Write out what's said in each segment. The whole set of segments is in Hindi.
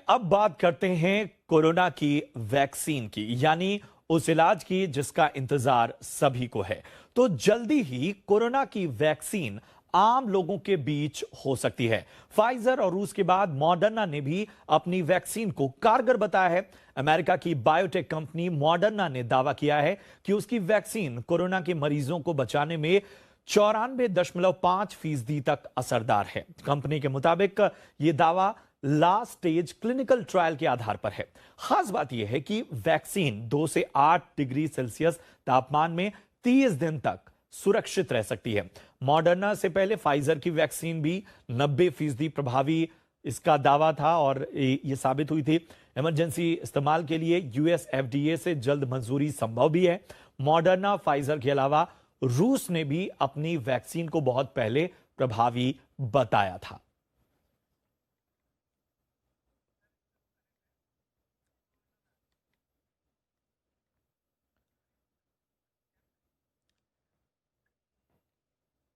अब बात करते हैं कोरोना की वैक्सीन की, यानी उस इलाज की जिसका इंतजार सभी को है। तो जल्दी ही कोरोना की वैक्सीन आम लोगों के बीच हो सकती है। फाइजर और रूस के बाद मॉडर्ना ने भी अपनी वैक्सीन को कारगर बताया है। अमेरिका की बायोटेक कंपनी मॉडर्ना ने दावा किया है कि उसकी वैक्सीन कोरोना के मरीजों को बचाने में 94.5% तक असरदार है। कंपनी के मुताबिक यह दावा लास्ट स्टेज क्लिनिकल ट्रायल के आधार पर है। खास बात यह है कि वैक्सीन 2 से 8 डिग्री सेल्सियस तापमान में 30 दिन तक सुरक्षित रह सकती है। मॉडर्ना से पहले फाइजर की वैक्सीन भी 90% प्रभावी इसका दावा था और यह साबित हुई थी। इमरजेंसी इस्तेमाल के लिए यूएस एफडीए से जल्द मंजूरी संभव भी है। मॉडर्ना फाइजर के अलावा रूस ने भी अपनी वैक्सीन को बहुत पहले प्रभावी बताया था।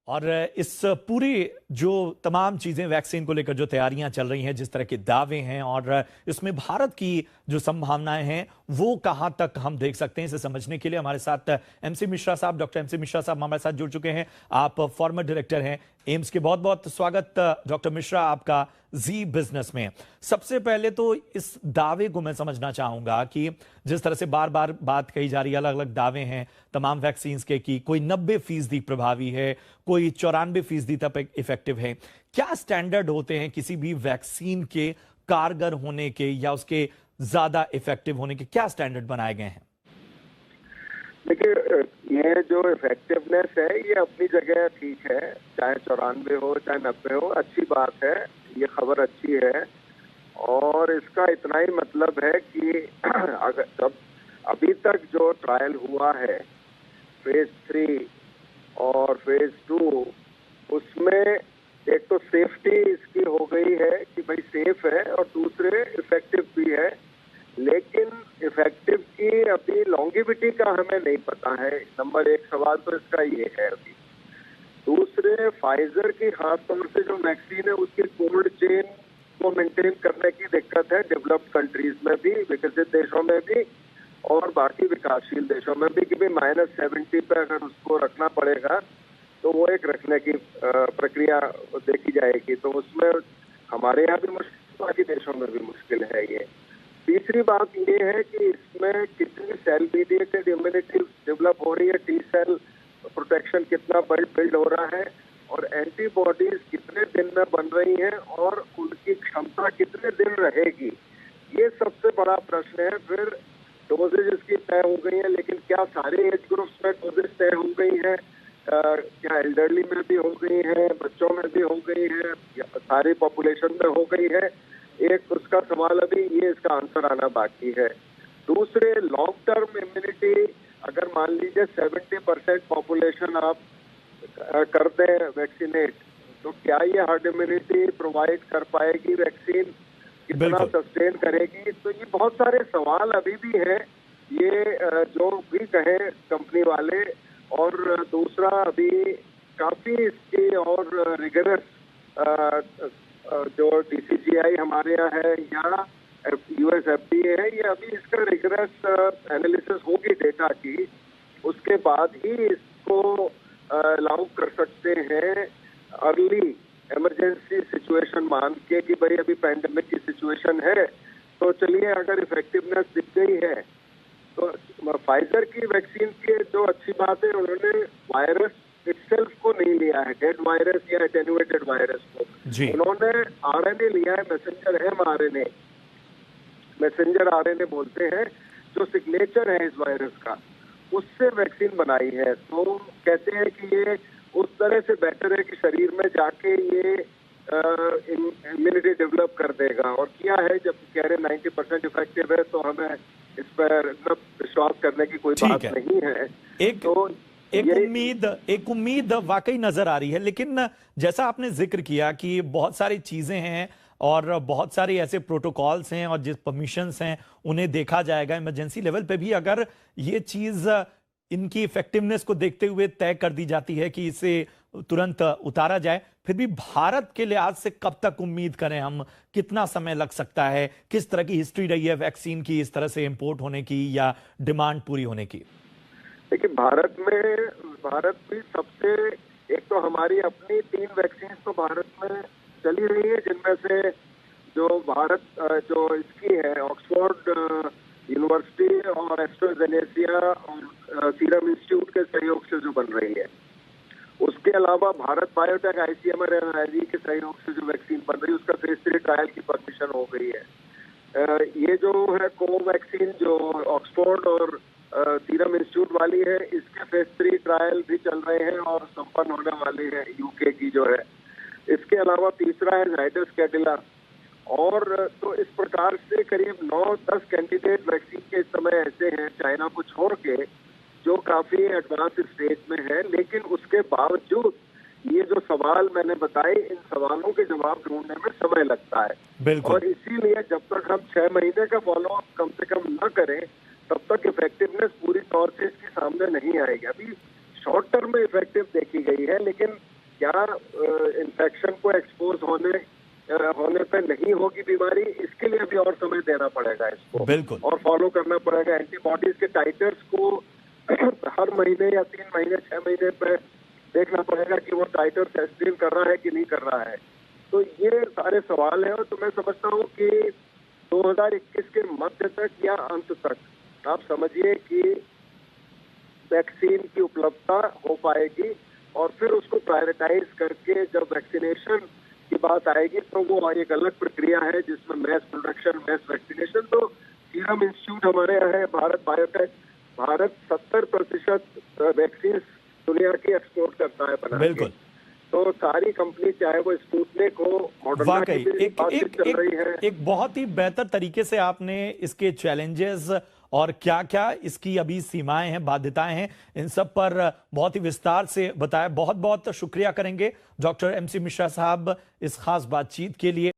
और इस पूरी जो तमाम चीजें वैक्सीन को लेकर जो तैयारियां चल रही हैं, जिस तरह के दावे हैं और इसमें भारत की जो संभावनाएं हैं वो कहां तक हम देख सकते हैं, इसे समझने के लिए हमारे साथ एमसी मिश्रा साहब, डॉक्टर एमसी मिश्रा साहब हमारे साथ जुड़ चुके हैं। आप फॉर्मर डायरेक्टर हैं एम्स के। बहुत बहुत स्वागत डॉक्टर मिश्रा आपका जी बिजनेस में। सबसे पहले तो इस दावे को मैं समझना चाहूंगा कि जिस तरह से बार बार बात कही जा रही है, अलग अलग दावे हैं तमाम वैक्सीन के कि कोई 90% प्रभावी है, कोई 94% तक इफेक्टिव है। क्या स्टैंडर्ड होते हैं किसी भी वैक्सीन के कारगर होने के या उसके ज्यादा इफेक्टिव होने के, क्या स्टैंडर्ड बनाए गए हैं? देखिए, ये जो इफेक्टिवनेस है ये अपनी जगह ठीक है, चाहे 94 हो चाहे 90 हो, अच्छी बात है, ये खबर अच्छी है। और इसका इतना ही मतलब है कि अगर जब अभी तक जो ट्रायल हुआ है फेज 3 और फेज 2, उसमें एक तो सेफ्टी इसकी हो गई है कि भाई सेफ है और दूसरे इफेक्टिव भी है, लेकिन इफेक्टिव की अभी लॉन्गिविटी का हमें नहीं पता है। नंबर 1 सवाल तो इसका ये है। अभी दूसरे, फाइजर की खास तौर से जो वैक्सीन है उसकी कोल्ड चेन को मेंटेन करने की दिक्कत है डेवलप्ड कंट्रीज में भी, विकसित देशों में भी और बाकी विकासशील देशों में भी, कि भाई -70 पे अगर उसको रखना पड़ेगा तो वो एक रखने की प्रक्रिया देखी जाएगी। तो उसमें हमारे यहाँ भी मुश्किल, बाकी देशों में भी मुश्किल है ये। तीसरी बात ये है कि इसमें कितनी सेल मीडिएटेड इम्यूनिटी डेवलप हो रही है, टी सेल प्रोटेक्शन कितना बिल्ड हो रहा है और एंटीबॉडीज कितने दिन में बन रही हैं और उनकी क्षमता कितने दिन रहेगी, ये सबसे बड़ा प्रश्न है। फिर डोजेज इसकी तय हो गई है, लेकिन क्या सारे एज ग्रुप्स में डोजेज तय हो गई है? क्या एल्डरली में भी हो गई है, बच्चों में भी हो गई है, या सारी पॉपुलेशन में हो गई है? एक उसका सवाल अभी ये, इसका आंसर आना बाकी है। दूसरे, लॉन्ग टर्म इम्यूनिटी, अगर मान लीजिए 70% पॉपुलेशन आप कर दें वैक्सीनेट, तो क्या ये हर्ड इम्यूनिटी प्रोवाइड कर पाएगी वैक्सीन, कितना सस्टेन करेगी? तो ये बहुत सारे सवाल अभी भी हैं, ये जो भी कहे कंपनी वाले। और दूसरा, अभी काफी इसकी और रिगरस जो डीसीजीआई हमारे यहाँ है या यूएस एफडीए है, ये अभी इसका रिगरस एनालिसिस होगी डेटा की, उसके बाद ही इसको अलाउ कर सकते हैं अर्ली इमरजेंसी सिचुएशन मान के कि भाई अभी पैंडेमिक की सिचुएशन है। तो चलिए, अगर इफेक्टिवनेस दिख गई है तो फाइजर की वैक्सीन की जो अच्छी बात है, उन्होंने वायरस इटसेल्फ को नहीं लिया है, डेड वायरस या एटेन्युएटेड वायरस को, उन्होंने आरएनए लिया है, मैसेंजर एमआरएनए, मैसेंजर आरएनए बोलते हैं, जो सिग्नेचर है इस वायरस का, उससे वैक्सीन बनाई है। तो कहते हैं कि ये उस तरह से बेटर है कि शरीर में जाके ये इम्यूनिटी डेवलप कर देगा। और किया है, जब कह रहे 90% इफेक्टिव है, तो हमें इस पर विश्वास करने की कोई बात नहीं है। एक उम्मीद वाकई नजर आ रही है। लेकिन जैसा आपने जिक्र किया कि बहुत सारी चीजें हैं और बहुत सारे ऐसे प्रोटोकॉल्स हैं और जिस परमिशंस हैं उन्हें देखा जाएगा इमरजेंसी लेवल पे भी। अगर ये चीज इनकी इफेक्टिवनेस को देखते हुए तय कर दी जाती है कि इसे तुरंत उतारा जाए, फिर भी भारत के लिहाज से कब तक उम्मीद करें हम, कितना समय लग सकता है, किस तरह की हिस्ट्री रही है वैक्सीन की इस तरह से इंपोर्ट होने की या डिमांड पूरी होने की? देखिए, भारत भी सबसे, एक तो हमारी अपनी 3 वैक्सीन तो भारत में चली रही है, जिनमें से जो इसकी है ऑक्सफोर्ड यूनिवर्सिटी और एस्ट्राजेनेका और सीरम इंस्टीट्यूट के सहयोग से जो बन रही है। उसके अलावा भारत बायोटेक आईसीएमआर एनआईवी के सहयोग से जो वैक्सीन बन रही है उसका फेज 3 ट्रायल की परमिशन हो गई है। ये जो है कोवैक्सीन जो ऑक्सफोर्ड और सीरम इंस्टीट्यूट वाली है, इसके फेज 3 ट्रायल भी चल रहे हैं और संपन्न होने वाले हैं यूके की जो है। इसके अलावा तीसरा है जाइडस कैडिला। और तो इस प्रकार से करीब 9-10 कैंडिडेट वैक्सीन के इस समय ऐसे हैं चाइना को छोड़ के जो काफी एडवांस स्टेज में है। लेकिन उसके बावजूद ये जो सवाल मैंने बताए, इन सवालों के जवाब ढूंढने में समय लगता है और इसीलिए जब तक हम 6 महीने का फॉलोअप कम से कम न करें तब तक इफेक्टिवनेस पूरी तौर से इसके सामने नहीं आएगी। अभी शॉर्ट टर्म में इफेक्टिव देखी गई है, लेकिन क्या इन्फेक्शन को एक्सपोज होने पे नहीं होगी बीमारी, इसके लिए अभी और समय देना पड़ेगा इसको और फॉलो करना पड़ेगा। एंटीबॉडीज के टाइटर्स को हर महीने या 3 महीने 6 महीने पे देखना पड़ेगा कि वो टाइटर सस्टेन कर रहा है कि नहीं कर रहा है। तो ये सारे सवाल हैं और तो मैं समझता हूँ कि 2021 के मध्य तक या अंत तक आप समझिए कि वैक्सीन की उपलब्धता हो पाएगी और फिर उसको प्रायोरिटाइज करके जब वैक्सीनेशन की बात आएगी तो वो एक अलग प्रक्रिया है जिसमें मैस प्रोडक्शन, मैस वैक्सीनेशन। तो सीरम इंस्टीट्यूट हमारे यहाँ है, भारत बायोटेक, भारत 70% वैक्सीन दुनिया की एक्सपोर्ट करता है बना के। तो सारी कंपनी चाहे वो स्पुतनिक हो, मॉडर्ना की भी बातचीत चल रही है। एक बहुत ही बेहतर तरीके से आपने इसके चैलेंजेस और क्या क्या इसकी अभी सीमाएं हैं, बाध्यताएं हैं, इन सब पर बहुत ही विस्तार से बताया। बहुत बहुत शुक्रिया करेंगे डॉक्टर MC मिश्रा साहब इस खास बातचीत के लिए।